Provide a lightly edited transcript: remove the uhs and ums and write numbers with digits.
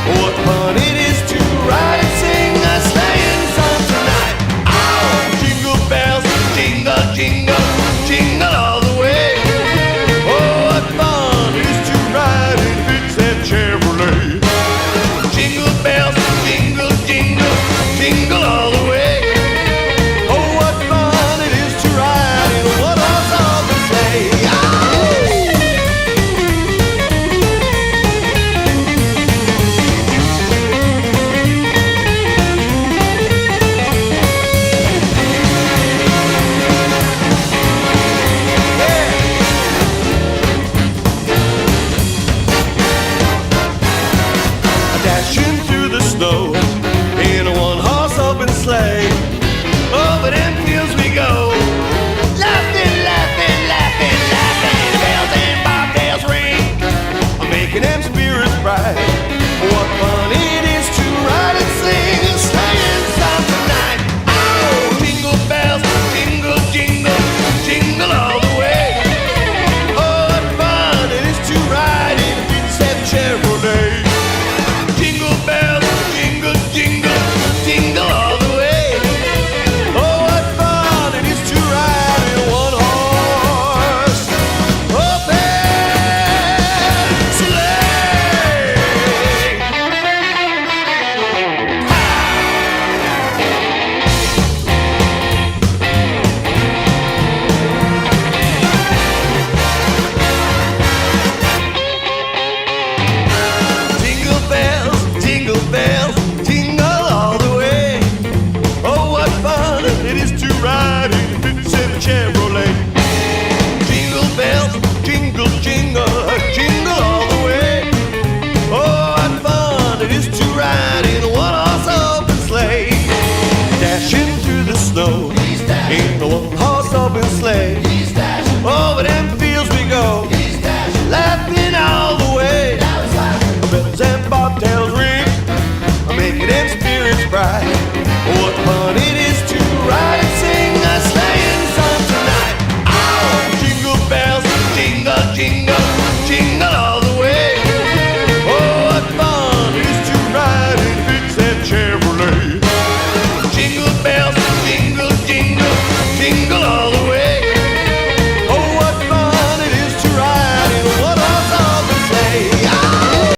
What fun it is to ride and sing a sleighing song tonight. Oh, jingle bells, jingle, jingle, jingle all the way. Oh, what fun it is to ride in a big sad Chevrolet. Jingle bells, jingle, jingle, jingle all the way. Oh, what fun it is to ride in a one-horse open sleigh. Dashing through the snow in a one-horse open sleigh. Over them fields we go, laughing, laughing, laughing, laughing. Bells and bobtails ring, making them spirits bright. What fun it is to ride and sing a sleighing song tonight. Oh, jingle bells, jingle, jingle, jingle all the way. Oh, what fun it is to ride in a '57 Chevrolet. Jingle bells, jingle, jingle, jingle all the way. Oh, what fun it is to ride in a one-horse open sleigh. Jingle bells, jingle bells, jingle all the way. Oh, what fun it is to ride in a '57 Chevrolet. Jingle bells, jingle, jingle, jingle all the way. Oh, what fun it is to ride in a one-horse open sleigh. Dashing through the snow in a one-horse open sleigh. Over them fields we go, laughing all the way. Bells and bobtails ring, making them spirits bright.